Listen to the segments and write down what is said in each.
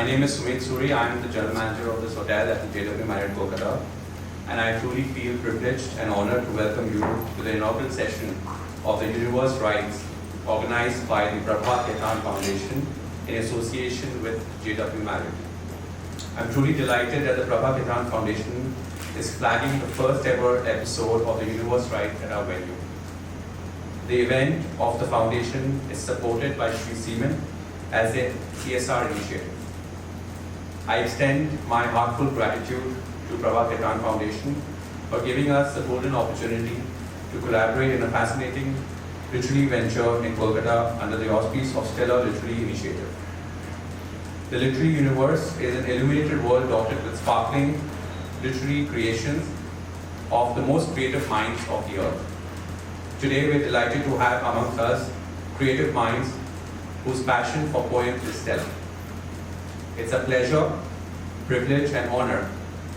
My name is Sumit Suri. I am the general manager of this hotel at the JW Marriott Kolkata, and I truly feel privileged and honored to welcome you to the inaugural session of the Universe Rights organized by the Prabha Khaitan Foundation in association with JW Marriott. I'm truly delighted that the Prabha Khaitan Foundation is flagging the first ever episode of the Universe Rights at our venue. The event of the foundation is supported by Sri Seaman as a CSR initiative. I extend my heartfelt gratitude to Prabha Khaitan Foundation for giving us the golden opportunity to collaborate in a fascinating literary venture in Kolkata under the auspice of Stellar Literary Initiative. The literary universe is an illuminated world dotted with sparkling literary creations of the most creative minds of the earth. Today we're delighted to have amongst us creative minds whose passion for poems is stellar. It's a pleasure, privilege and honor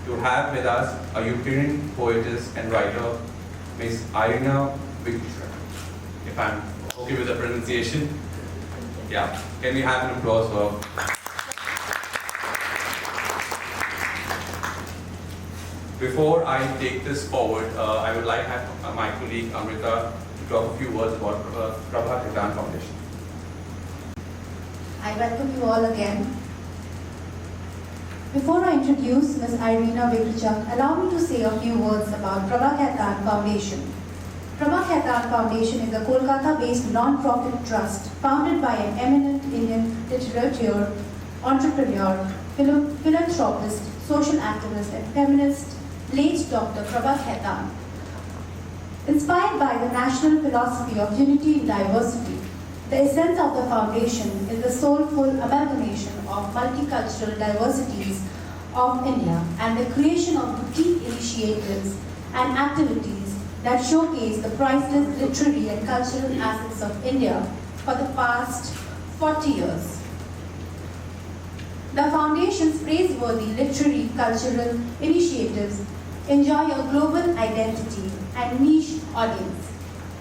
to have with us a Ukrainian poetess and writer, Ms. Iryna Vikyrchak. If I'm okay with the pronunciation. Yeah, can we have an applause for? Before I take this forward, I would like to have my colleague Amrita to talk a few words about Prabha Khaitan Foundation. I welcome you all again. Before I introduce Ms. Iryna Vikyrchak, allow me to say a few words about Prabha Khaitan Foundation. Prabha Khaitan Foundation is a Kolkata-based non-profit trust founded by an eminent Indian literature, entrepreneur, philanthropist, social activist and feminist, late Dr. Prabha Khaitan. Inspired by the national philosophy of unity in diversity, the essence of the foundation is the soulful amalgamation of multicultural diversities of India and the creation of boutique initiatives and activities that showcase the priceless literary and cultural assets of India for the past 40 years. The foundation's praiseworthy literary cultural initiatives enjoy a global identity and niche audience.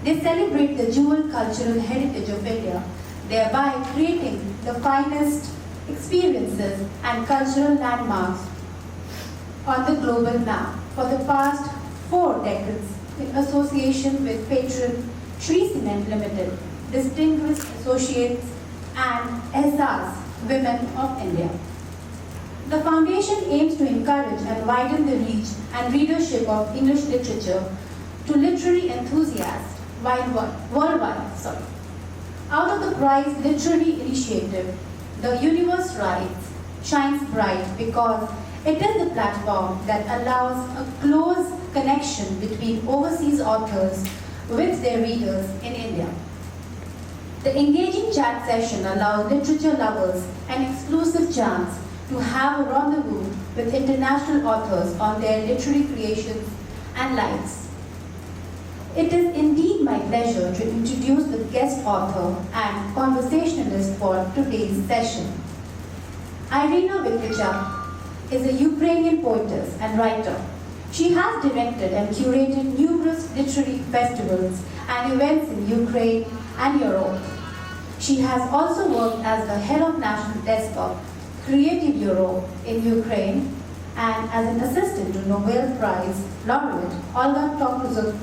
They celebrate the dual cultural heritage of India, thereby creating the finest experiences and cultural landmarks on the global map for the past 4 decades in association with patron Sri Cement Limited, distinguished associates and SRs, Women of India. The foundation aims to encourage and widen the reach and readership of English literature to literary enthusiasts worldwide. Out of the prize literary initiative, the Universe Rights shines bright because it is the platform that allows a close connection between overseas authors with their readers in India. The engaging chat session allows literature lovers an exclusive chance to have a rendezvous with international authors on their literary creations and lives. It is indeed my pleasure to introduce the guest author and conversationalist for today's session. Iryna Vikyrchak is a Ukrainian poetess and writer. She has directed and curated numerous literary festivals and events in Ukraine and Europe. She has also worked as the head of National Desk of Creative Europe in Ukraine and as an assistant to Nobel Prize laureate Olga Tokarczuk.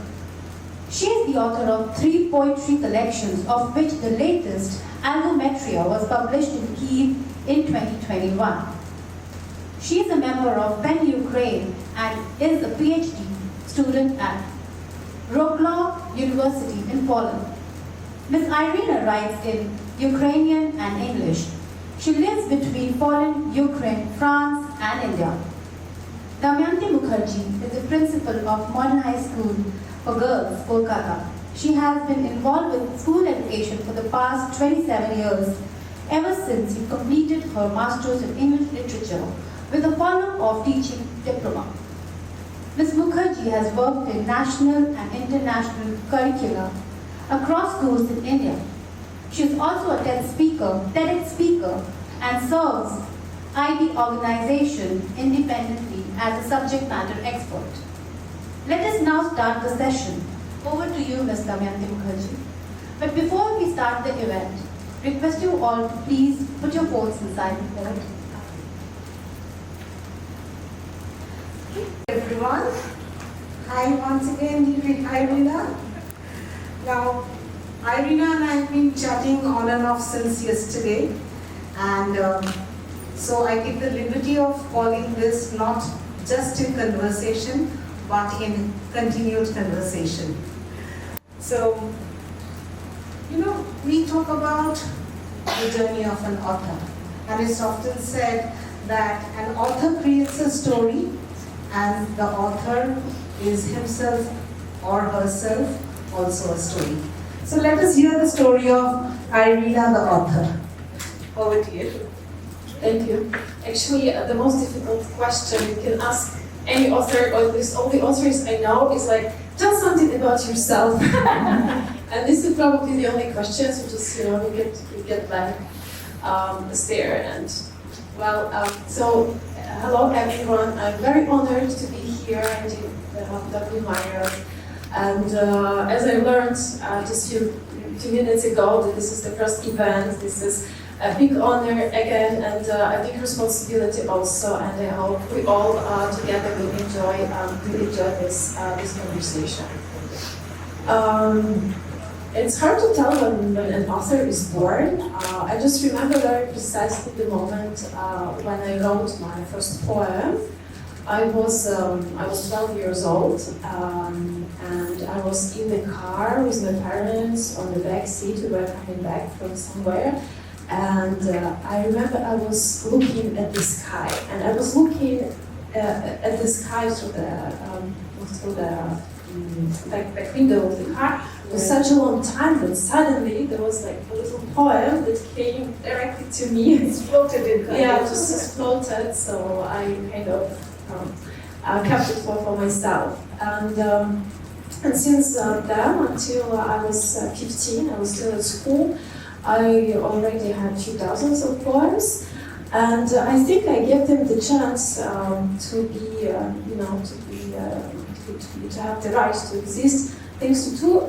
She is the author of 3 poetry collections, of which the latest, Algometria, was published in Kyiv in 2021. She is a member of PEN Ukraine and is a PhD student at Wrocław University in Poland. Ms. Iryna writes in Ukrainian and English. She lives between Poland, Ukraine, France, and India. Damayanti Mukherjee is the principal of Modern High School for Girls, Kolkata. She has been involved with school education for the past 27 years, ever since she completed her Master's in English Literature with a follow-up of teaching diploma. Ms. Mukherjee has worked in national and international curricula across schools in India. She is also a TEDx speaker, and serves IB organization independently as a subject matter expert. Let us now start the session. Over to you, Ms. Damayanti Mukherjee. But before we start the event, request you all to please put your phones in silent mode. Everyone. Hi once again, Iryna. Now, Iryna and I have been chatting on and off since yesterday, and so I take the liberty of calling this not just in conversation, but in continued conversation. So, we talk about the journey of an author, and it's often said that an author creates a story and the author is himself or herself also a story. So let us hear the story of Iryna, the author. Over to you. Thank you. Actually, the most difficult question you can ask any author, or at least all the authors I know, is like, tell something about yourself. And this is probably the only question, so just, we get blank stare. And, well, hello everyone. I'm very honored to be here in the W minor. And as I learned just two minutes ago, that this is the first event, this is a big honor again, and a big responsibility also, and I hope we all together will enjoy this conversation. It's hard to tell when an author is born. I just remember very precisely the moment when I wrote my first poem. I was 12 years old, and I was in the car with my parents on the back seat. We were coming back from somewhere. And I remember I was looking at the sky, and I was looking at the sky through the back window of the car for such a long time that suddenly there was like a little poem that came directly to me. It floated in. Yeah, it just floated, so I kind of kept it for myself. And since then, until I was 15, I was still at school. I already had few dozens of poems, and I think I gave them the chance to have the right to exist, thanks to two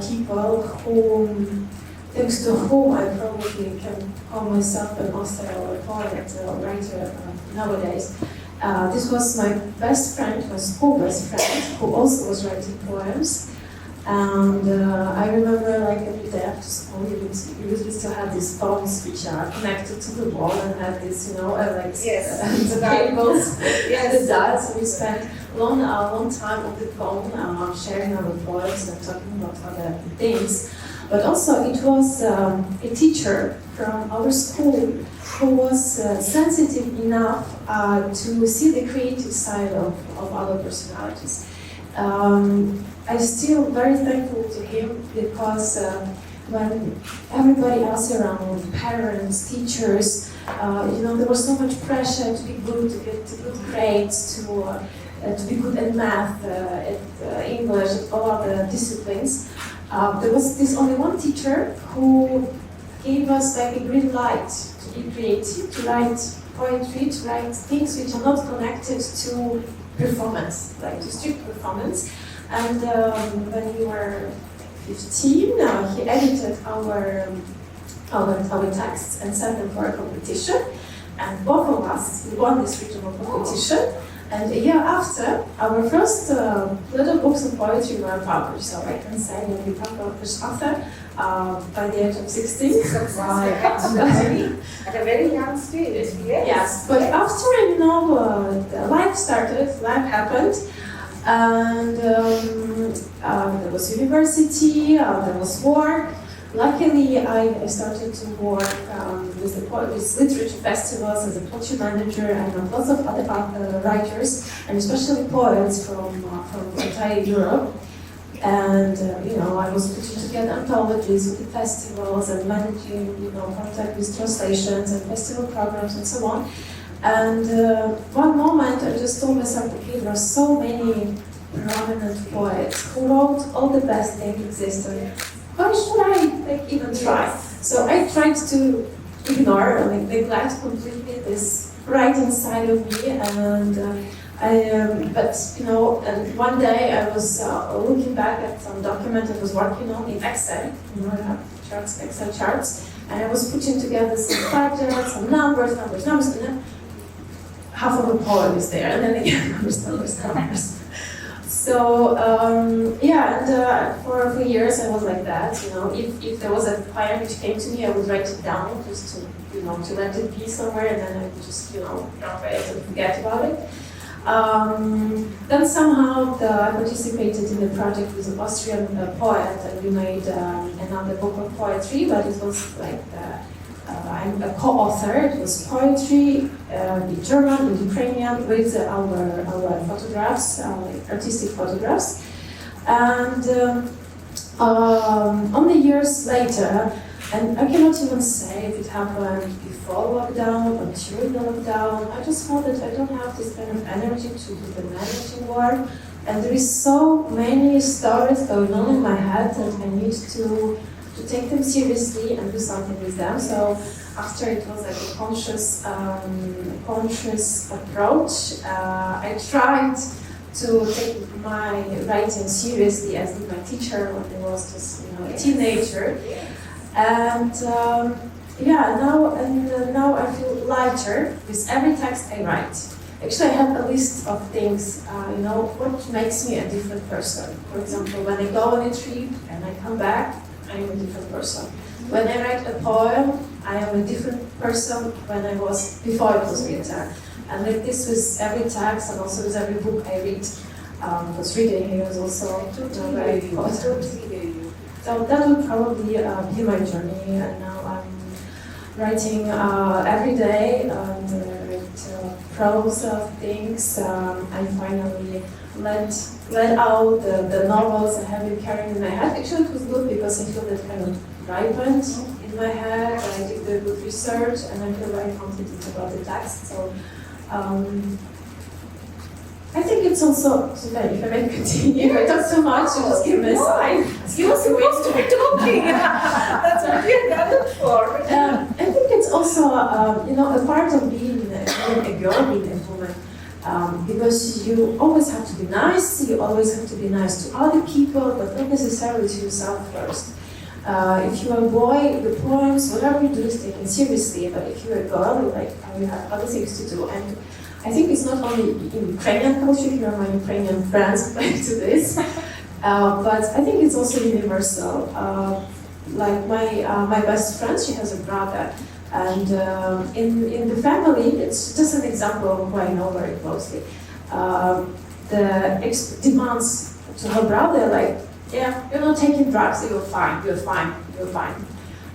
people thanks to whom I probably can call myself an author or a poet or a writer nowadays. This was my best friend, my school best friend, who also was writing poems. And I remember, like, every day after school, we used to have these phones which are connected to the wall and had this, the cables and the dials. So we spent a long time on the phone, sharing our poems and talking about other things. But also, it was a teacher from our school who was sensitive enough to see the creative side of our personalities. I'm still very thankful to him because when everybody else around, parents, teachers, there was so much pressure to be good, to get good grades, to be good at math, at English, at all other disciplines. There was this only one teacher who gave us like a green light to be creative, to write poetry, to write things which are not connected to performance, like to strict performance. And when we were 15, he edited our texts and sent them for a competition. And both of us won this regional competition. And a year after, our first little books of poetry were published. So I can say that we published author by the age of 16. At a very young stage, yes. Yes, but after, life happened. And there was university, there was work. Luckily, I started to work with literature festivals as a poetry manager, and with lots of other writers, and especially poets from entire Europe. And I was putting together anthologies with the festivals and managing contact with translations and festival programs and so on. And one moment I just told myself, okay, there are so many prominent poets who wrote all the best things existed. Why should I even try? So I tried to ignore or neglect completely this writing side of me, and and one day I was looking back at some document I was working on in Excel. I have charts, Excel charts, and I was putting together some budgets, some numbers, and then half of a poem is there, and then again, numbers. So yeah, and for years I was like that. You know, if there was a poem which came to me, I would write it down just to to let it be somewhere, and then I would just drop it and forget about it. Then somehow I participated in a project with an Austrian poet, and we made another book of poetry, but it was like I'm a co-author. It was poetry in German, in Ukrainian, with our photographs, artistic photographs. And on the years later, and I cannot even say if it happened before lockdown or during the lockdown, I just felt that I don't have this kind of energy to do the managing work. And there is so many stories going on in my head that I need to take them seriously and do something with them. So after it was like a conscious approach, I tried to take my writing seriously, as did my teacher when I was just a teenager. And now I feel lighter with every text I write. Actually, I have a list of things, what makes me a different person. For example, when I go on a trip and I come back, I am a different person. When I write a poem, I am a different person when I was before it was written. And like this with every text and also with every book I read. Because reading here is also very important. So that would probably be my journey, and now I'm writing every day and write prose of things. I finally let out the novels I have been carrying in my head. Actually, it was good because I feel that kind of ripened in my head. I did the good research, and I feel very confident about the text. So. I think it's also, so if I may continue, if I talk too much, you just give me a sign. You were supposed to be talking. That's what we're gathered for. I think it's also, a part of being a girl, being a woman, because you always have to be nice. You always have to be nice to other people, but not necessarily to yourself first. If you're a boy, the poems, whatever you do is taken seriously. But if you're a girl, you have other things to do. And I think it's not only in Ukrainian culture, here are my Ukrainian friends applying to this, but I think it's also universal. Like my best friend, she has a brother, and in the family, it's just an example of who I know very closely. The demands to her brother, like, yeah, you're not taking drugs, you're fine.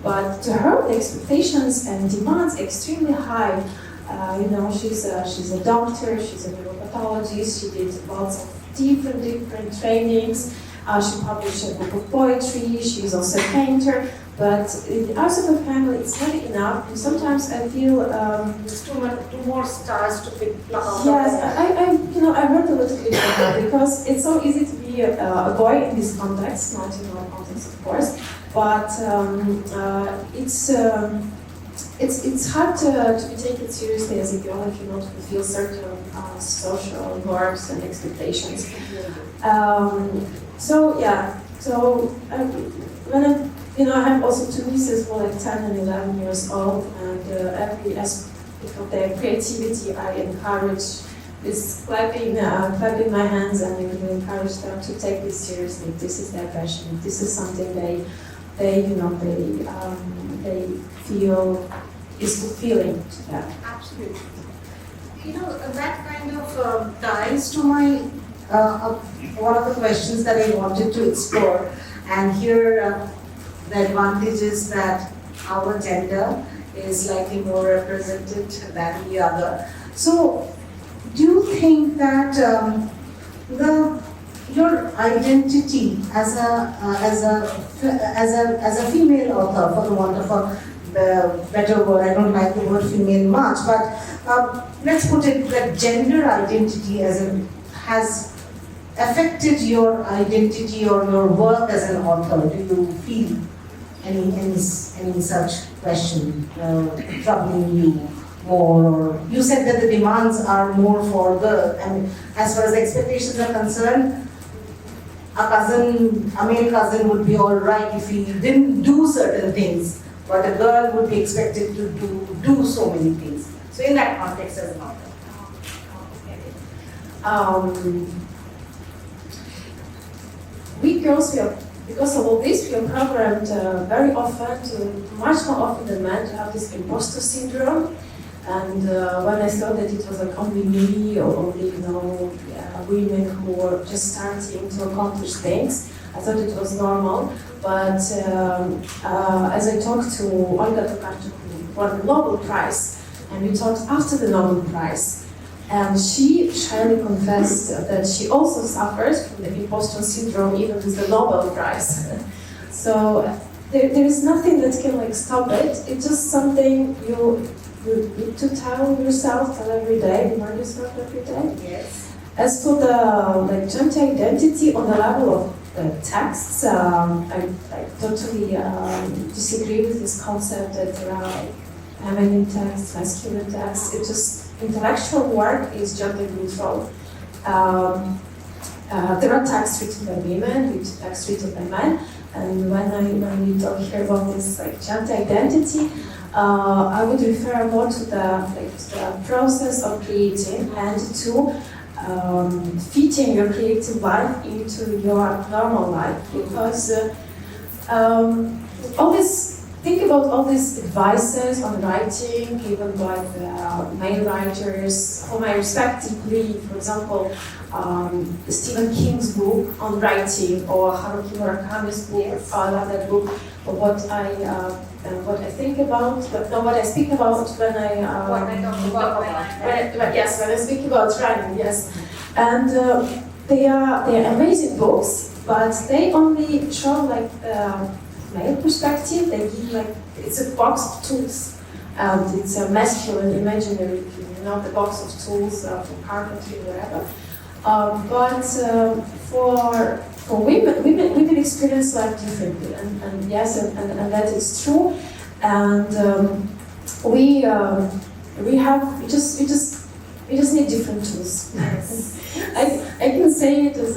But to her, the expectations and demands are extremely high. She's a doctor, she's a neuropathologist, she did lots of different trainings, she published a book of poetry, she's also a painter, but in the eyes of the family it's not enough, and sometimes I feel There's two more stars to pick out. yes, I heard a little bit of that because it's so easy to be a boy in this context, not in our context of course, but it's hard to be taken seriously as a girl if you don't fulfill certain social norms and expectations. When I have also two nieces who are like 10 and 11 years old, and every aspect of their creativity I encourage is clapping my hands, and I really encourage them to take this seriously. This is their passion. This is something they feel is fulfilling to them. Absolutely. That kind of ties to my one of the questions that I wanted to explore. And here, the advantage is that our gender is slightly more represented than the other. So, do you think that your identity as a female author, for the want of a better word, I don't like the word female much, but let's put it that gender identity has affected your identity or your work as an author? Do you feel any such question troubling you more? Or you said that the demands are more for girls. I mean, as far as expectations are concerned, a male cousin would be all right if he didn't do certain things, but a girl would be expected to do so many things. So in that context as an author. we girls, because of all this, we are programmed very often much more often than men, to have this imposter syndrome. And when I thought that it was like only me or only women who were just starting to accomplish things, I thought it was normal. But as I talked to Olga Tokarczuk, who won the Nobel Prize, and we talked after the Nobel Prize, and she shyly confessed that she also suffers from the imposter syndrome even with the Nobel Prize. So there is nothing that can stop it. It's just something you need to tell yourself, tell every day, remind yourself every day. Yes. As for the gender identity on the level of the texts, I totally disagree with this concept that there are feminine texts, masculine texts. It's just intellectual work is gender neutral. There are texts written by women, texts written by men, and when we talk here about this gender identity, I would refer more to the process of creating and to fitting your creative life into your normal life, because think about all these advices on writing given by the male writers whom I respect deeply. For example, Stephen King's book on writing, or Haruki Murakami's book. Yes. I love that book. But what I think about, what I speak about when I speak about writing, yes. And they are amazing books, but they only show male perspective. They give it's a box of tools, and it's a masculine imaginary, the box of tools for carpentry, whatever. But for women experience life differently, and yes, and that is true. And we just need different tools. I can say it as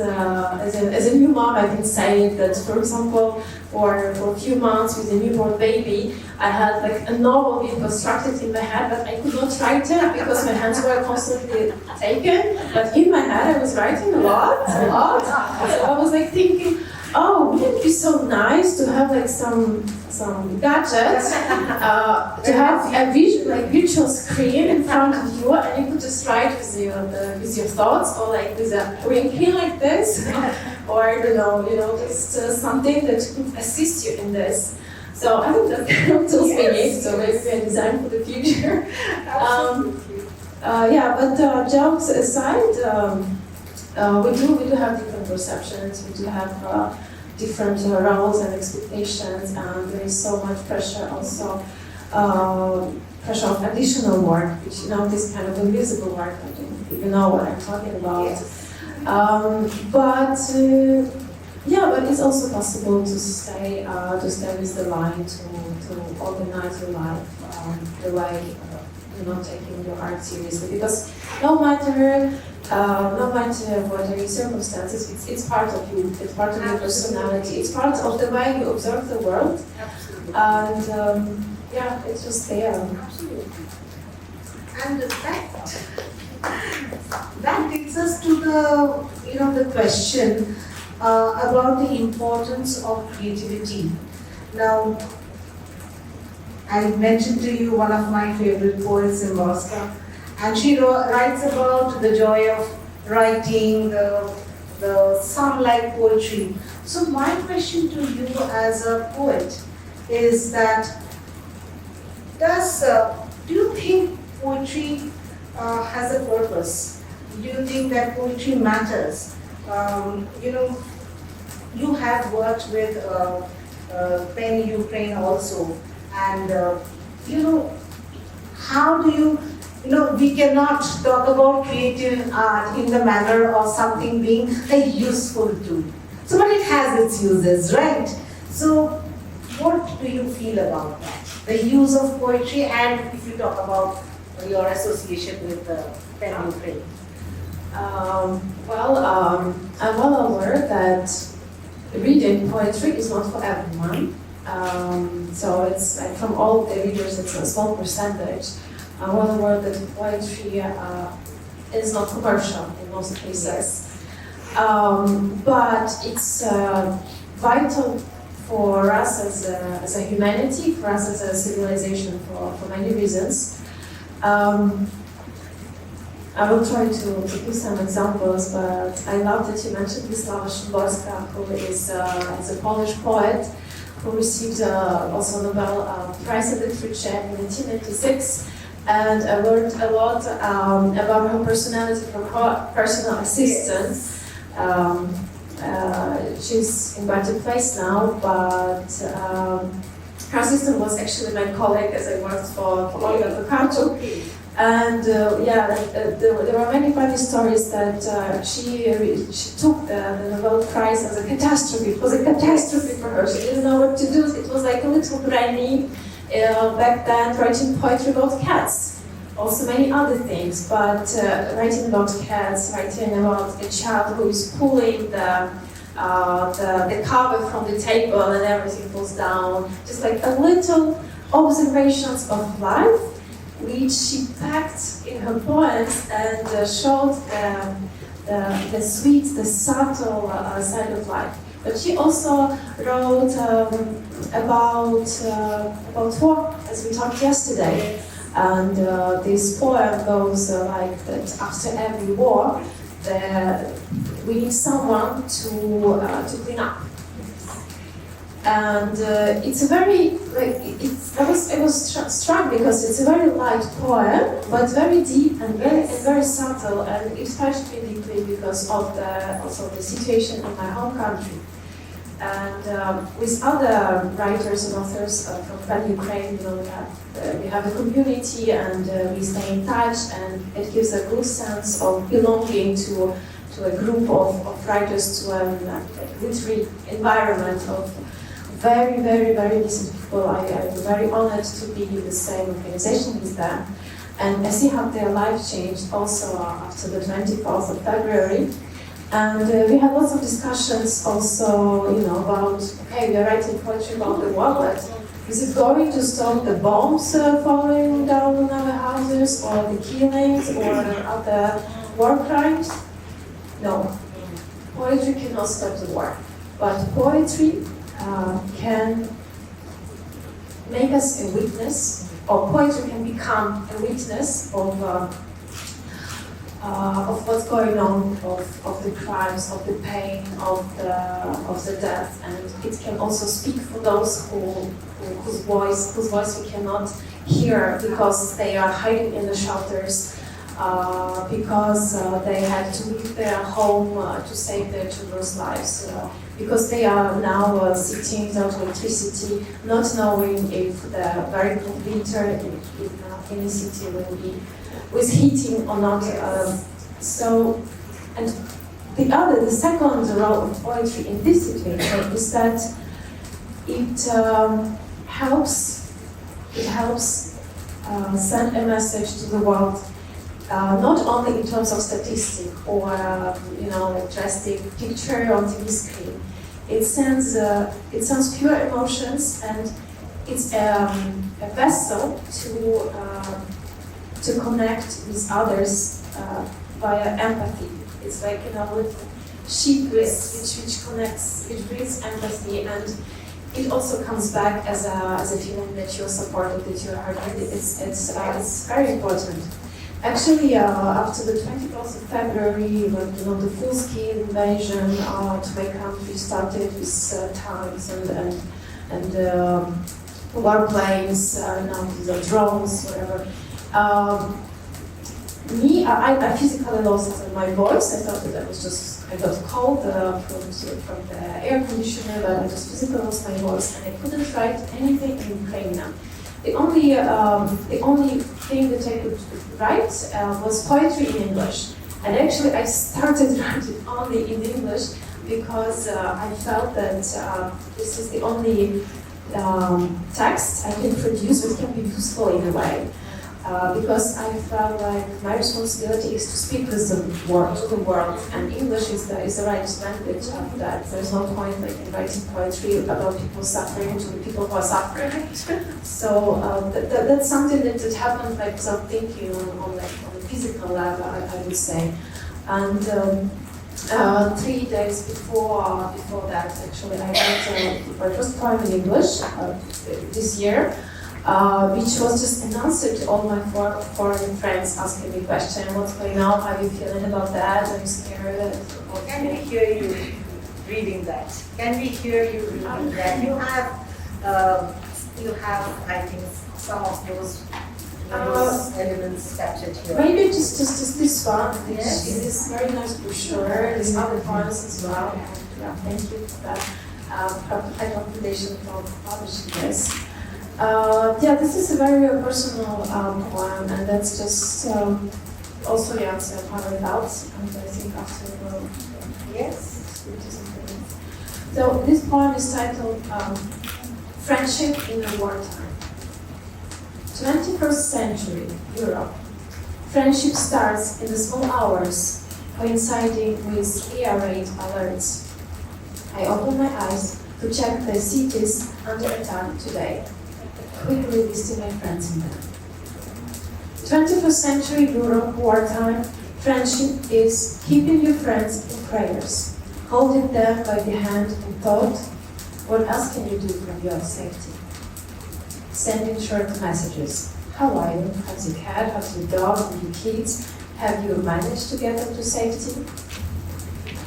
a new mom. I can say that, for example, for a few months with a newborn baby, I had a novel being constructed in my head, but I could not write it because my hands were constantly taken. But in my head, I was writing a lot. So I was thinking, oh, wouldn't it be so nice to have some gadgets, to have a virtual screen in front of you, and you could just write with your thoughts, or with a ring pin like this, or I don't know, just something that could assist you in this. So I think that's kind of tools we need. So maybe we design for the future. But jokes aside, we do have different perceptions. We do have different roles and expectations, and there is so much pressure also, pressure of additional work, which this kind of invisible work. I don't know if you know what I'm talking about. Yes. But it's also possible to stay with the line, to organize your life the way taking your art seriously, because no matter what are your circumstances, it's part of you, it's part of your personality, it's part of the way you observe the world. Absolutely. And it's just there. Absolutely. And that takes us to the question about the importance of creativity. Now, I mentioned to you one of my favorite poets in Moscow, and she writes about the joy of writing, the song-like poetry. So my question to you as a poet is that, do you think poetry has a purpose? Do you think that poetry matters? You have worked with PEN Ukraine also, and how do you, we cannot talk about creative art in the manner of something being a useful tool. So, but it has its uses, right? So, what do you feel about that? The use of poetry, and if you talk about your association with PEN Ukraine. I'm well aware that reading poetry is not for everyone. So it's from all the readers, it's a small percentage. I'm well aware that poetry is not commercial in most cases. But it's vital for us as a humanity, for us as a civilization, for many reasons. I will try to give some examples, but I love that you mentioned Wisława Szymborska, who is a Polish poet who received also Nobel Prize in Literature in 1996. And I learned a lot about her personality from her personal assistant. She's in better place now, but her assistant was actually my colleague as I worked for Olga Tokarczuk. And there are many funny stories that she took the Nobel Prize as a catastrophe. It was a catastrophe for her. She didn't know what to do. It was like a little granny back then writing poetry about cats. Also many other things, but writing about cats, writing about a child who is pulling the cover from the table and everything falls down. Just like a little observations of life, which she packed in her poems and showed the sweet, the subtle side of life. But she also wrote about war, as we talked yesterday. And this poem goes like that: after every war, we need someone to clean up. And it's a very I was struck because it's a very light poem, but very deep and very subtle, and it touched me deeply because of the situation in my home country. And with other writers and authors from Ukraine, we have a community and we stay in touch, and it gives a good sense of belonging to a group of writers, to a literary environment of very, very, very decent people. I'm very honored to be in the same organization with them. And I see how their life changed also after the 24th of February. And we had lots of discussions also, about, okay, we are writing poetry about the war, but is it going to stop the bombs falling down on our houses, or the killings, or other war crimes? No. Poetry cannot stop the war. But poetry can make us a witness, or poetry can become a witness of what's going on, of the crimes, of the pain, of the death, and it can also speak for those whose voice we cannot hear because they are hiding in the shelters, because they had to leave their home to save their children's lives, because they are now sitting without electricity, not knowing if the very cold winter in the city will be with heating or not. And the second role of poetry in this situation is that it helps send a message to the world, not only in terms of statistic or drastic picture on TV screen. It sends pure emotions, and it's a vessel to connect with others via empathy. It's like little sheep which connects, which brings empathy, and it also comes back as a feeling that you're supported, that you're heard. It's very important. Actually, after the 24th of February, when the full-scale invasion to my country started with tanks and warplanes, the drones, whatever. I physically lost my voice. I thought that I got cold from the air conditioner, but I just physically lost my voice, and I couldn't write anything in Ukrainian. The only thing that I could write was poetry in English. And actually I started writing only in English because I felt that this is the only text I can produce that can be useful in a way. Because I felt like my responsibility is to speak with the world, to the world, and English is the right language of that. There's no point in writing poetry about people suffering to the people who are suffering. So that's something that happened without thinking on a physical level, I would say. And 3 days before that, actually, I wrote my first poem in English this year, which was just an answer to all my foreign friends asking me questions. What's going on? How are you feeling about that? Are you scared? Can we hear you reading that? Can we hear you reading that? You have, I think, some of those elements captured here. Maybe just this one, which Yes. is this very nice brochure. There's other poems as well. And, yeah, thank you for that recommendation for publishing this. Yeah, this is a very personal poem, and that's just also the answer of how I felt. And I think after Yes. so this poem is titled "Friendship in a Wartime." 21st century Europe. Friendship starts in the small hours, coinciding with air raid alerts. I open my eyes to check the cities under attack today, quickly listing my friends in them. 21st century Europe wartime, friendship is keeping your friends in prayers, holding them by the hand in thought. What else can you do for your safety? Sending short messages. How are you? How's your cat? How's your dog? And your kids? Have you managed to get them to safety?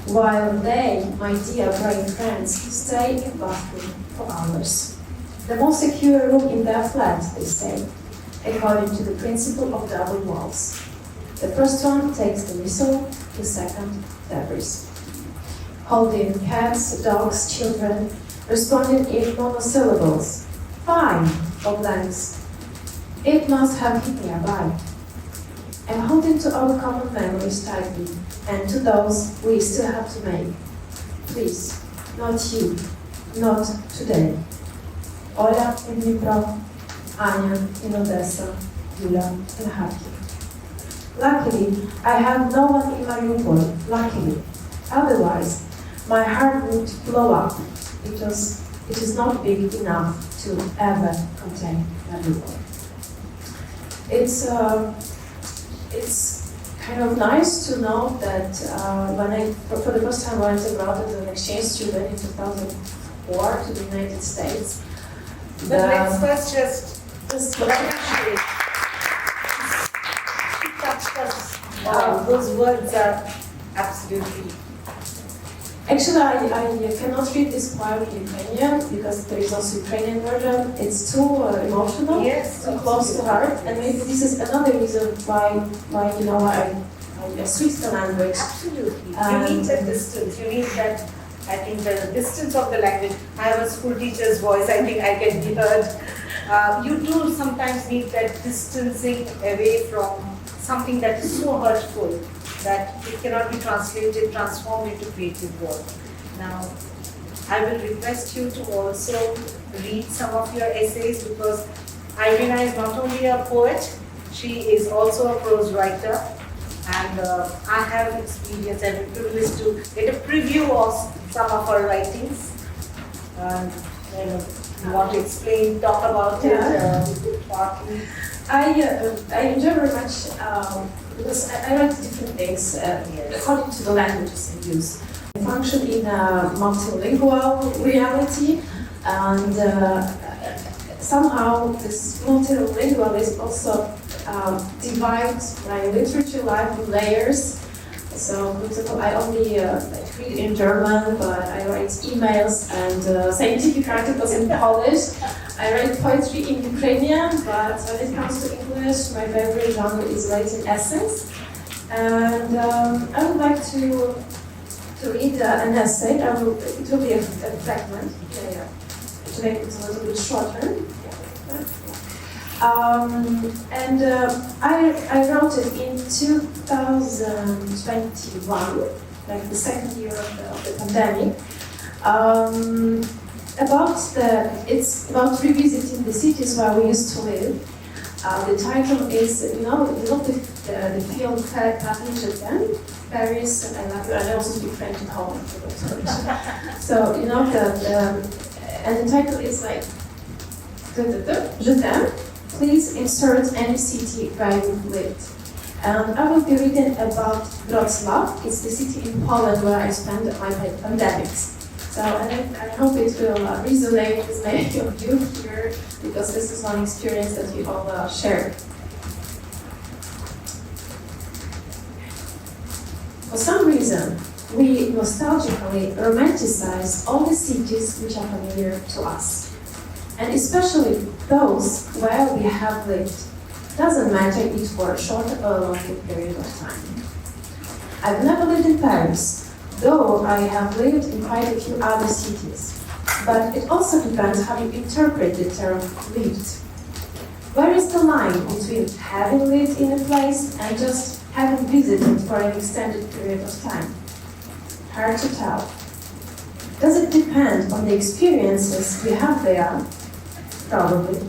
While they, my dear brave friends, stay in bathroom for hours. The most secure room in their flat, they say, according to the principle of double walls. The first one takes the missile, the second, debris. Holding cats, dogs, children, responding in monosyllables. Fine, or blanks. It must have hit nearby. I'm holding to our common memories tightly, and to those we still have to make. Please, not you, not today. Ola in Dnipro, Anya in Odessa, Yula in Kharkiv. Luckily, I have no one in Mariupol, luckily. Otherwise, my heart would blow up. It is not big enough to ever contain Mariupol. It's kind of nice to know that when I, for the first time, went abroad as an exchange student in 2004 to the United States. But let's first just Just appreciate. She touched us. Wow, those words are absolutely. Actually, I cannot read this poem in Ukrainian because there is also Ukrainian version. It's too emotional, Yes, too close to heart, and maybe this is another reason why I switch the language. Absolutely. You need that distance. You need that, I think, the distance of the language. I have a school teacher's voice. I think I can be heard. You do sometimes need that distancing away from something that is so hurtful that it cannot be translated, transformed into creative work. Now, I will request you to also read some of your essays because Iryna is not only a poet, she is also a prose writer. And I have experience and been privileged to get a preview of some of her writings. And you want to explain, talk about it partly? I enjoy very much because I write different things according to the languages I use. I function in a multilingual reality, and somehow this multilingualism also divides my literature life in layers. So, for example, I only read in German, but I write emails and scientific articles in Polish. I write poetry in Ukrainian, but when it comes to English, my favorite genre is writing essays. And I would like to read an essay. It will be a fragment. To make it a little bit shorter. I wrote it in 2021, like the second year of the pandemic. It's about revisiting the cities where we used to live. The title is, the film Paris, Paris, and I also speak French at home. So, and the title is like, Je t'aime. Please insert any city where you've lived. And I will be reading about Wrocław. It's the city in Poland where I spent my pandemics. So I hope it will resonate with many of you here, because this is one experience that we all share. For some reason, we nostalgically romanticize all the cities which are familiar to us, and especially those where we have lived. Doesn't matter if for a short or a longer period of time. I've never lived in Paris, though I have lived in quite a few other cities. But it also depends how you interpret the term lived. Where is the line between having lived in a place and just having visited for an extended period of time? Hard to tell. Does it depend on the experiences we have there? Probably.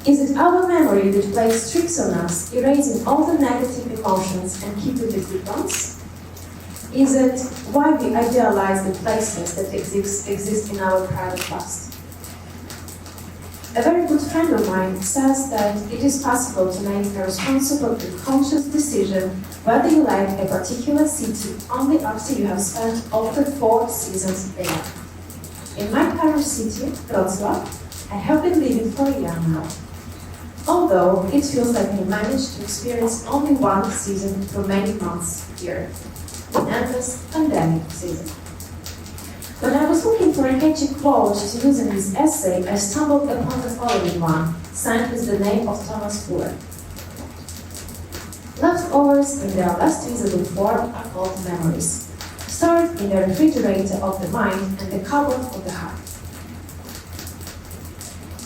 Is it our memory that plays tricks on us, erasing all the negative emotions and keeping the good ones? Is it why we idealize the places that exist in our private past? A very good friend of mine says that it is possible to make a responsible and conscious decision whether you like a particular city only after you have spent all the 4 seasons there. In my current city, Wrocław, I have been living for a year now. Although it feels like I managed to experience only 1 season for many months here, the endless pandemic season. When I was looking for a catchy quote to use in this essay, I stumbled upon the following one, signed with the name of Thomas Fuller. Leftovers in their last visible form are called memories, stored in the refrigerator of the mind and the cupboard of the heart.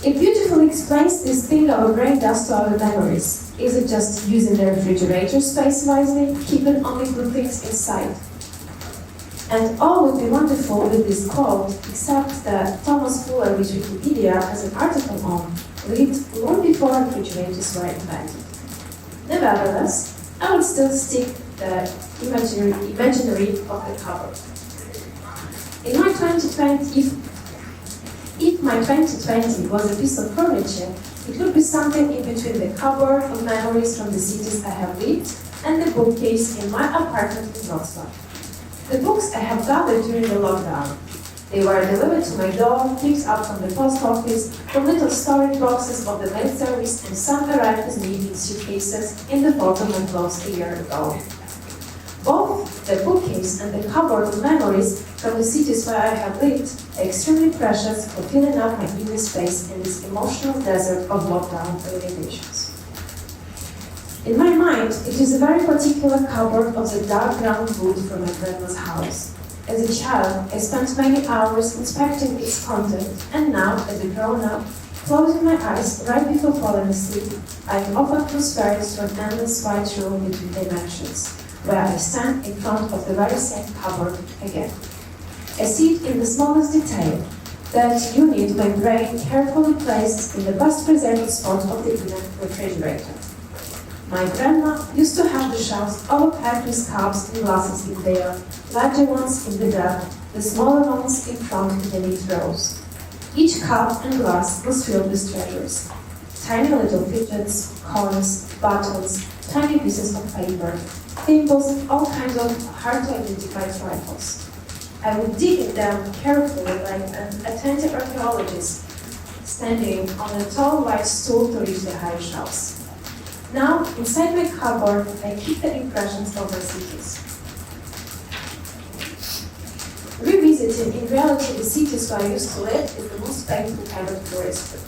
It beautifully explains this thing our brain does to our memories. Is it just using the refrigerator space wisely, keeping only good things inside? And all would be wonderful with this quote, except that Thomas Fuller, which Wikipedia has an article on, lived long before refrigerators were invented. Nevertheless, I would still stick the imaginary of the cupboard. In my 2020, if my 2020 was a piece of furniture, it would be something in between the cupboard of memories from the cities I have lived and the bookcase in my apartment in Wrocław. The books I have gathered during the lockdown. They were delivered to my door, picked up from the post office, from little storage boxes of the mail service, and some arrived with me in suitcases in the fall of my clothes a year ago. Both the bookcase and the cupboard of memories from the cities where I have lived are extremely precious for filling up my inner space in this emotional desert of lockdown limitations. In my mind, it is a very particular cupboard of the dark brown wood from my grandma's house. As a child, I spent many hours inspecting its content, and now, as a grown-up, closing my eyes right before falling asleep, I am often transferred to an endless white room between dimensions, where I stand in front of the very same cupboard again. I see it in the smallest detail. That unit my brain carefully places in the best preserved spot of the inner refrigerator. My grandma used to have the shelves all packed with cups and glasses in there, larger ones in the back, the smaller ones in front in the neat rows. Each cup and glass was filled with treasures. Tiny little fidgets, coins, buttons, tiny pieces of paper, thimbles, all kinds of hard-to-identify trifles. I would dig in them carefully like an attentive archaeologist, standing on a tall white stool to reach the high shelves. Now, inside my cupboard, I keep the impressions of my cities. Revisiting in reality the cities where I used to live is the most painful kind of tourism.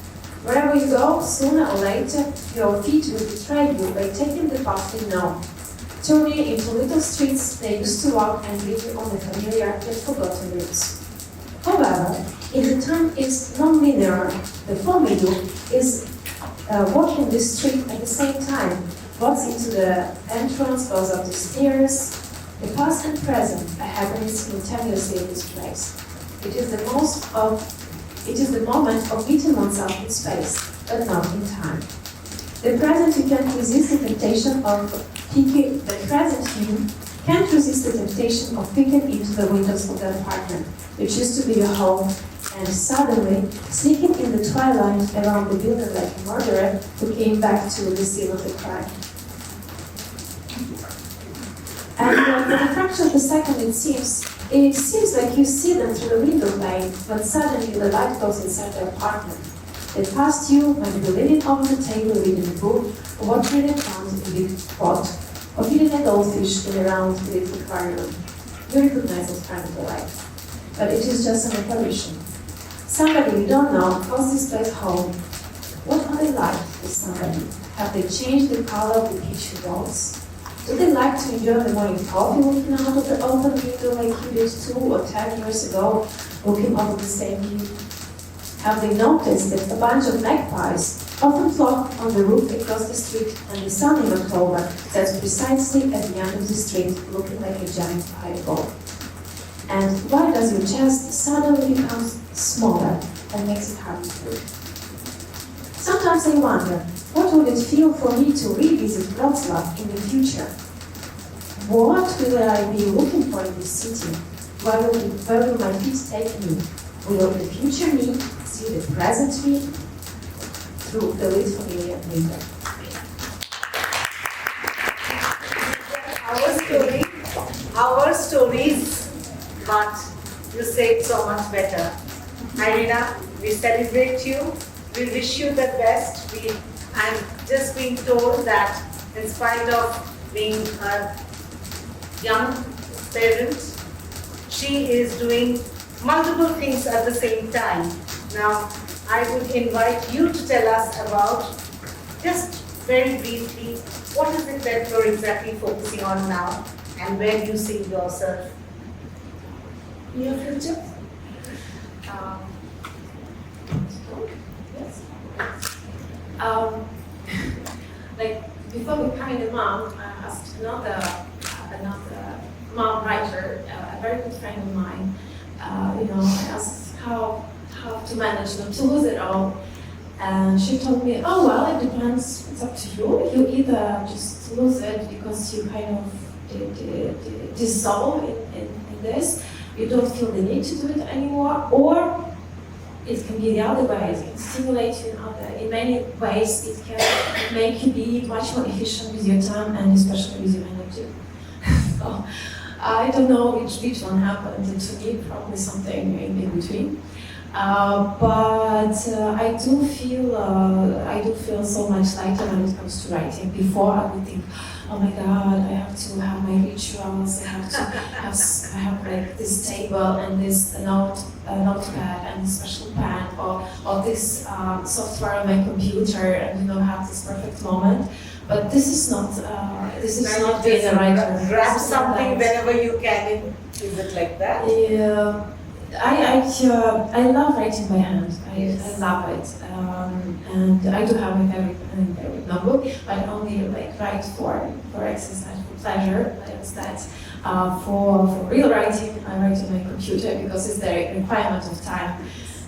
Wherever you go, sooner or later, your feet will betray you by taking the path you know, turning into little streets they used to walk and lead you on the familiar yet forgotten routes. However, if the time is non-linear, the formula is walking this street at the same time, walks into the entrance, goes up the stairs. The past and present are happening simultaneously in this place. It is the moment of meeting oneself in space, but not in time. The present you can't resist the temptation of peeking. The present you can't resist the temptation of peeking into the windows of the apartment, which used to be your home, and suddenly sneaking in the twilight around the building like a murderer who came back to the scene of the crime. And for a fraction of a second, it seems like you see them through the window pane, but suddenly the light goes inside the apartment. They passed you when you were leaning over the table reading a book, or watering a plant in a big pot, or feeding a goldfish in a round little aquarium. You recognize that kind of light. But it is just an apparition. Somebody you don't know calls this place home. What are they like, this somebody? Have they changed the color of the kitchen walls? Do they like to enjoy the morning coffee looking out of the open window like you did 2 or 10 years ago, looking over the same view? Have they noticed that a bunch of magpies often flock on the roof across the street, and the sun in October sets precisely at the end of the street, looking like a giant fireball? And why does your chest suddenly become smaller and makes it hard to breathe? Sometimes I wonder, what would it feel for me to revisit Wrocław in the future? What will I be looking for in this city? Where will my feet take me? Will the future me see the present me through the little familiar window? Our stories, but you say it so much better. Iryna, we celebrate you. We wish you the best. I'm just being told that in spite of being a young parent, she is doing multiple things at the same time. Now, I would invite you to tell us about, just very briefly, what is it that you're exactly focusing on now, and where do you see yourself in your future? Like before becoming a mom, I asked another mom writer, a very good friend of mine. I asked how to manage not to lose it all, and she told me, "Oh well, it depends. It's up to you. You either just lose it because you kind of dissolve in this. You don't feel the need to do it anymore, or it can be the other way. It can stimulate you in many ways. It can make you be much more efficient with your time and especially with your energy." So I don't know which one happened to me. Probably something in between. But I do feel so much lighter when it comes to writing. Before I would think, oh my God, I have to have my rituals. I have like this table and this notepad and this special pen or this software on my computer, and have this perfect moment. But this is not being a writer. Grab something whenever you can. Is it like that? Yeah. I love writing by hand. I love it, and I do have my favorite notebook. But I only write for exercise, for pleasure. Instead, for real writing, I write on my computer because it's the requirement of time.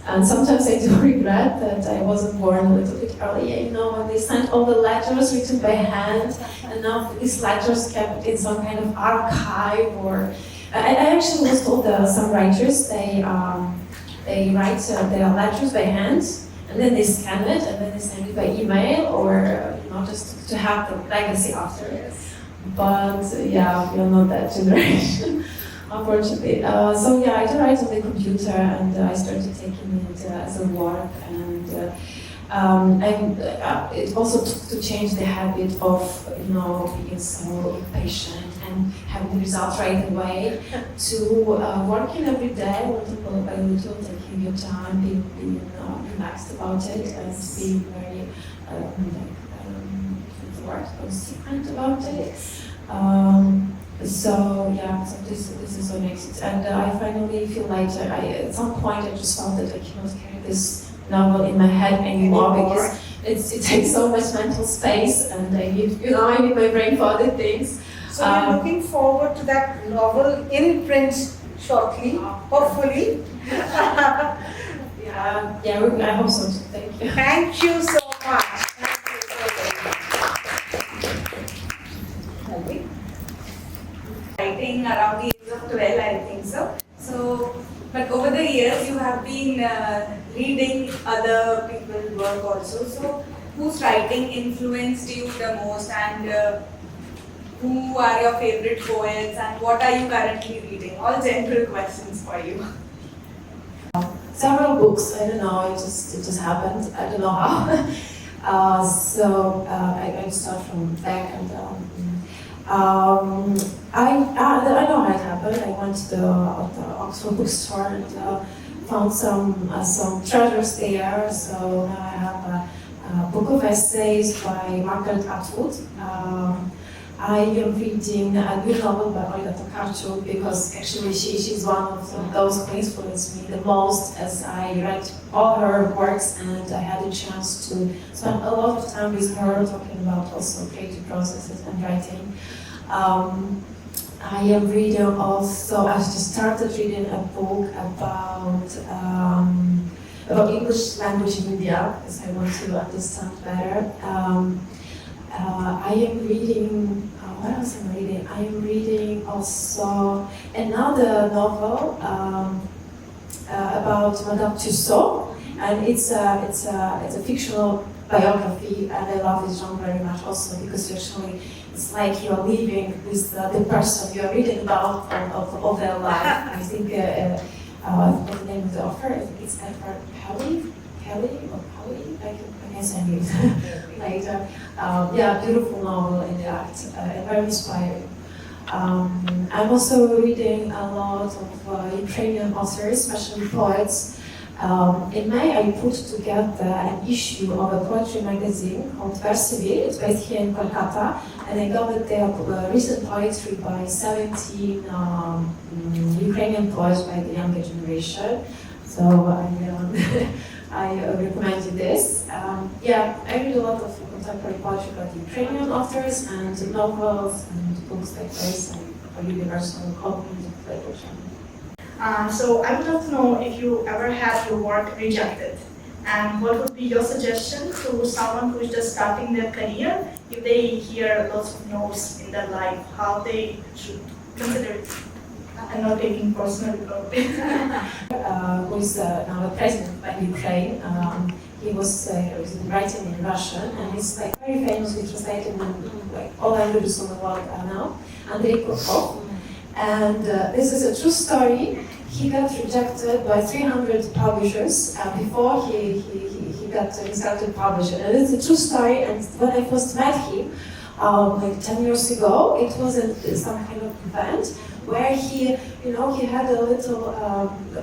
And sometimes I do regret that I wasn't born a little bit earlier. When they sent all the letters written by hand, and now these letters kept in some kind of archive or. I actually was told some writers they write their letters by hand, and then they scan it and then they send it by email or just to have the legacy after. But yeah, we're not that generation, unfortunately. So yeah, I do write on the computer, and I started taking it as a work, and it also took to change the habit of being so impatient and having the results right away to working every day, little by little, taking your time, being relaxed about it, and being very consequent about it. So this is what makes it. And I finally feel like at some point I just felt that I cannot carry this novel in my head anymore because it takes so much mental space, and I need my brain for other things. So we're looking forward to that novel in print shortly, hopefully. I hope so too. Thank you. Thank you so much. Writing around the age of 12, I think so. But over the years, you have been reading other people's work also. So, whose writing influenced you the most, and who are your favorite poets, and what are you currently reading? All general questions for you. Several books. I don't know. It just happened. I don't know how. I start from back and I know how it happened. I went to the Oxford bookstore and found some treasures there. So now I have a book of essays by Margaret Atwood. I am reading a new novel by Olga Tokarczuk because actually she's one of those who influenced me the most as I read all her works, and I had a chance to spend a lot of time with her talking about also creative processes and writing. I am reading also, I just started reading a book about English language in India because I want to understand better. I am reading, what else am I reading? I am reading also another novel about Madame Tussaud, and it's a fictional biography, and I love this genre very much also because actually it's like you are living with the person you are reading about of their life. I think what's the name of the author? I think it's Edward Kelly. I can send you later. Yeah, beautiful novel in fact, and very inspiring. I'm also reading a lot of Ukrainian authors, especially poets. In May, I put together an issue of a poetry magazine called Versivil. It's based here in Kolkata, and I gathered there recent poetry by 17 Ukrainian poets by the younger generation. So I recommend you this. Yeah, I read a lot of contemporary poetry by Ukrainian authors and novels and books like this and universal cognitive literature. So I would love to know if you ever had your work rejected, and what would be your suggestion to someone who is just starting their career if they hear lots of no's in their life, how they should consider it? I'm not taking personal growth. Who is now the president of Ukraine. He was writing in Russian, and he's like very famously translated in like all languages of the world now. Andrei Kurkov. And this is a true story. He got rejected by 300 publishers before he got started publishing. And it's a true story. And when I first met him, like 10 years ago, it was some kind of event where he had a little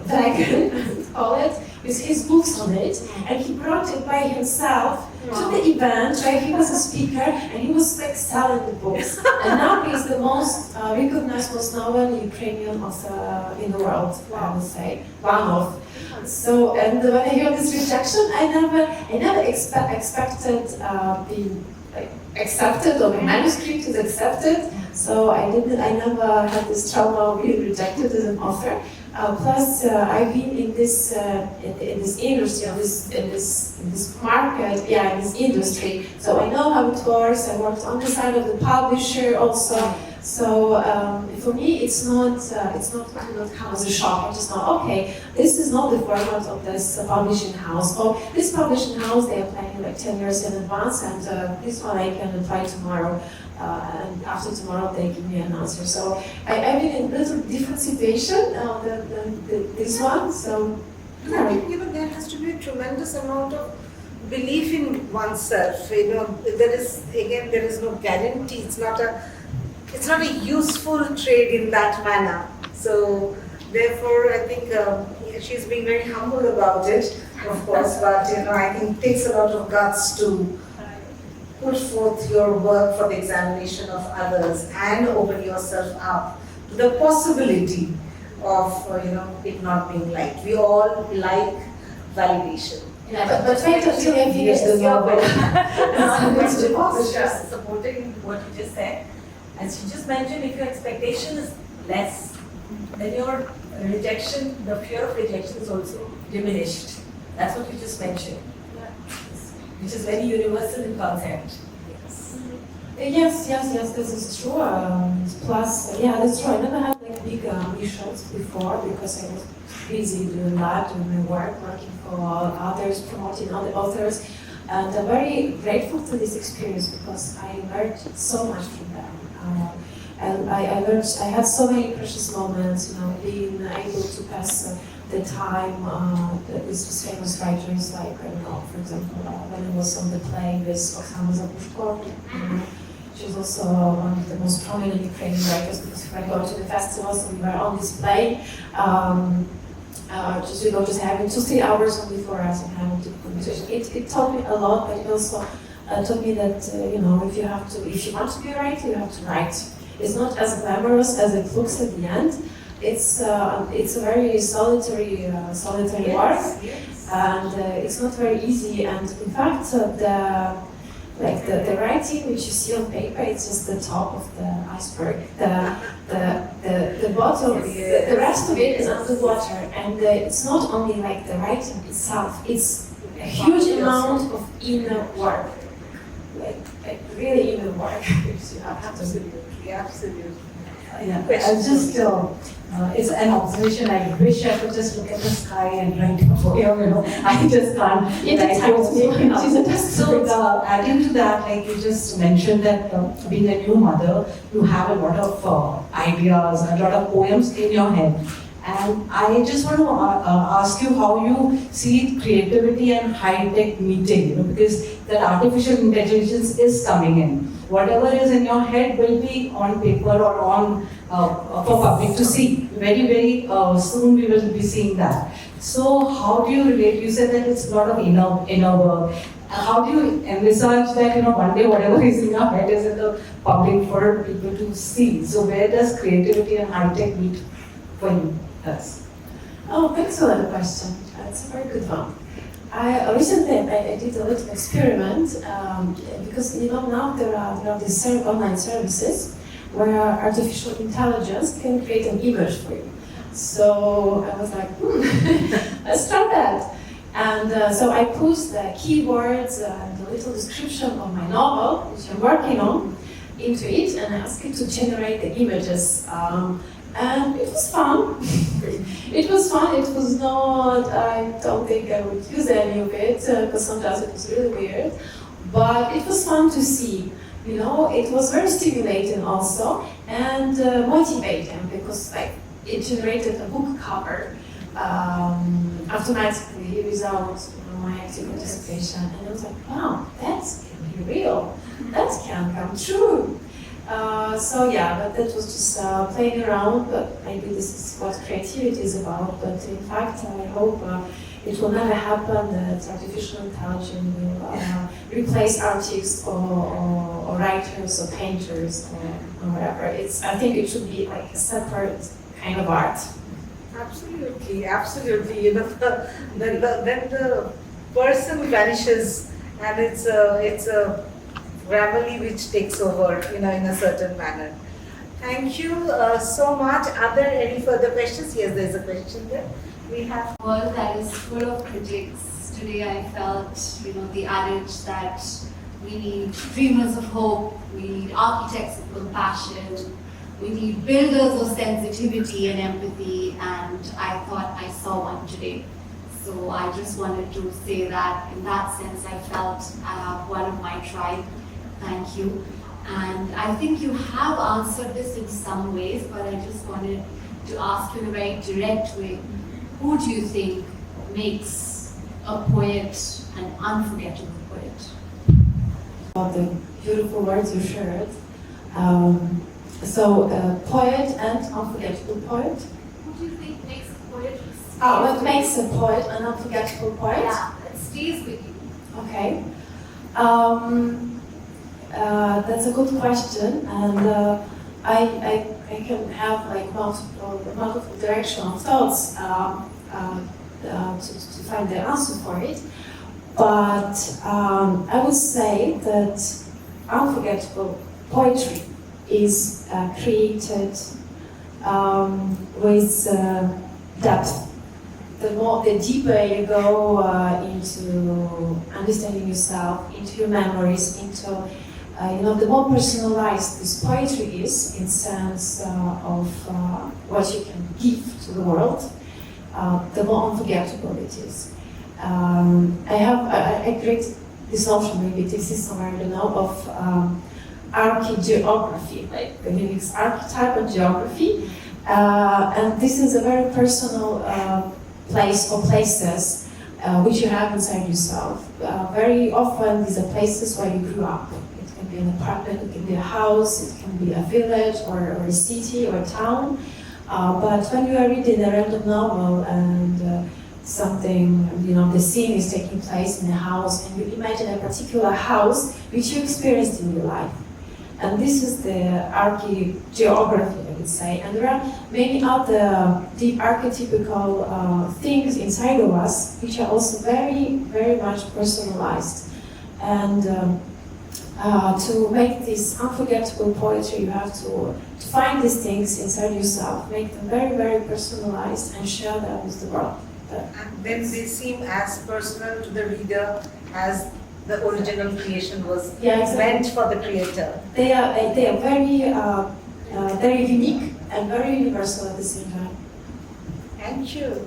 wagon, let's call it, with his books on it, and he brought it by himself to the event where he was a speaker, and he was like selling the books. And now he's the most recognized, most known Ukrainian author in the world, I would say, one of. So, and when I heard this rejection, I never expected being like accepted, or my manuscript is accepted. So I never had this trauma of being rejected as an author. Plus, I've been in this industry, in this market, in this industry. So I know how it works. I worked on the side of the publisher also. So for me, it's not come as a shock. I just know, okay, this is not the format of this publishing house. Or this publishing house, they are planning like 10 years in advance, and this one I can apply tomorrow. And after tomorrow, they give me an answer. So I'm in a little different situation than this one. So I think there has to be a tremendous amount of belief in oneself. There is no guarantee. It's not a useful trade in that manner. So therefore, I think she's being very humble about it, of course. But I think it takes a lot of guts to put forth your work for the examination of others and open yourself up to the possibility of it not being liked. We all like validation. Yeah, but wait until I finish the novel. Just supporting what you just said. As you just mentioned, if your expectation is less, then your rejection, the fear of rejection is also diminished. That's what you just mentioned. Which is very universal in concept. Yes, this is true. Plus, that's true. I never had like big missions before because I was busy doing that, doing my work, working for others, promoting other authors. And I'm very grateful to this experience because I learned so much from them. And I learned, I had so many precious moments, you know, being able to pass the time with these famous writers, like, I don't know, for example, when I was on the play with Oksana Zabushko, she was also one of the most prominent Ukrainian writers, because if I go to the festivals and we were on display, just having 2-3 hours only for us and having the conversation. It taught me a lot, but it also taught me that you know, if you want to be a writer, you have to write. It's not as glamorous as it looks at the end. It's a very solitary work, and it's not very easy. And in fact, the writing which you see on paper, it's just the top of the iceberg. The bottom, the rest of it is underwater, and it's not only like the writing itself. It's a huge amount of inner work, like really inner work, which you have to do. Absolutely. Yeah, I just, it's an observation. I wish I could just look at the sky and write a poem, you know. I just can't. So, adding to that, like you just mentioned that being a new mother, you have a lot of ideas, a lot of poems in your head. And I just want to ask you how you see creativity and high-tech meeting, you know, because that artificial intelligence is coming in. Whatever is in your head will be on paper or on for public to see. Very, very soon we will be seeing that. So how do you relate? You said that it's a lot of inner work. How do you envisage that, you know, one day whatever is in your head is in the public for people to see? So where does creativity and high-tech meet for you? Yes. Oh, thanks for that question. That's a very good one. Recently I did a little experiment because, you know, now there are these online services where artificial intelligence can create an image for you. So I was like, let's try that. And so I put the keywords and the little description of my novel, which I'm working on, into it, and I asked it to generate the images. And it was fun. It was fun. It was not, I don't think I would use any of it, because sometimes it was really weird. But it was fun to see. You know, it was very stimulating also, and motivating, because like it generated a book cover automatically without, you know, my active participation. And I was like, wow, that's can be real. That can come true. So yeah, but that was just playing around, but maybe this is what creativity is about. But in fact, I hope it will never happen that artificial intelligence will replace artists or writers or painters or whatever. I think it should be like a separate kind of art. Absolutely, absolutely. You know, then the person vanishes, and it's a grammarly which takes over, you know, in a certain manner. Thank you so much. Are there any further questions? Yes, there's a question there. We have A world that is full of critics. Today I felt, you know, the adage that we need dreamers of hope, we need architects of compassion, we need builders of sensitivity and empathy, and I thought I saw one today. So I just wanted to say that in that sense I felt one of my tribe. Thank you. And I think you have answered this in some ways, but I just wanted to ask you in a very direct way, who do you think makes a poet an unforgettable poet? About the beautiful words you shared. Poet and unforgettable poet. Who do you think makes a poet? What makes a poet an unforgettable poet? Yeah, that stays with you. Okay. That's a good question, and I can have like multiple directional thoughts to find the answer for it. But I would say that unforgettable poetry is created with depth. The deeper you go into understanding yourself, into your memories, into the more personalized this poetry is in sense of what you can give to the world, the more unforgettable it is. I create this notion, maybe this is somewhere, I don't know, of archaeography, like the lyrics archetype and geography. And this is a very personal place or places which you have inside yourself. Very often these are places where you grew up. It can be an apartment, it can be a house, it can be a village or a city or a town. But when you are reading a random novel and something, the scene is taking place in a house and you imagine a particular house which you experienced in your life. And this is the archaeography, I would say. And there are many other deep archetypical things inside of us which are also very, very much personalized. And to make this unforgettable poetry, you have to find these things inside yourself, make them very, very personalized and share them with the world. And then they seem as personal to the reader as the original creation was meant for the creator. They are very unique and very universal at the same time. Thank you.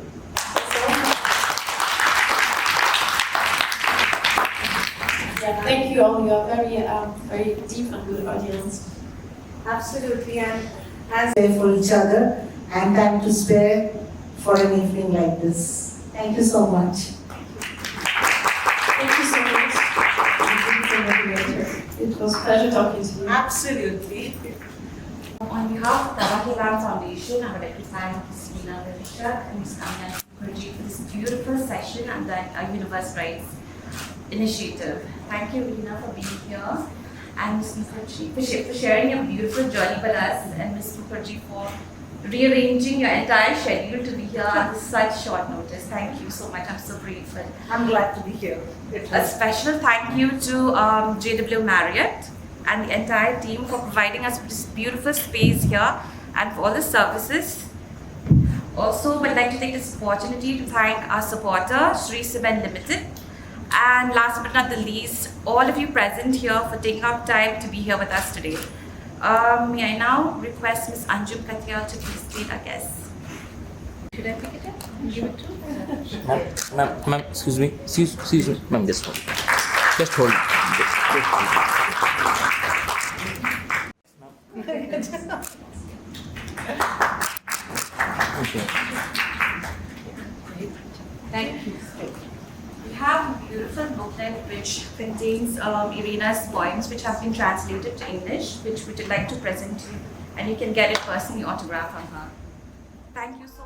Thank you all. You are very, very deep and good audience. Absolutely, and As for each other and time to spare for an evening like this. Thank you so much. Thank you so much. It was a pleasure talking to you. absolutely. On behalf of the Vikyrchak Foundation, I would like to thank Ms. Iryna and Ms. Vikyrchak for this beautiful session and the Universe Rights initiative. Thank you, Iryna, for being here, and Ms. Vikyrchak for sharing your beautiful journey with us, and Ms. Vikyrchak for rearranging your entire schedule to be here at such short notice. Thank you so much. I'm so grateful. I'm glad to be here. A special thank you to JW Marriott and the entire team for providing us with this beautiful space here and for all the services. Also, we'd like to take this opportunity to thank our supporter, Sri Siben Limited. And last but not the least, all of you present here for taking out time to be here with us today. May I now request Ms. Anjum Katia to please lead our guests. Should I pick it up and give it to her? Ma'am, excuse me, ma'am, just hold. Just hold. Okay. Thank you. We have a beautiful booklet which contains Iryna's poems which have been translated to English, which we would like to present to you, and you can get it personally autographed from her. Thank you so much.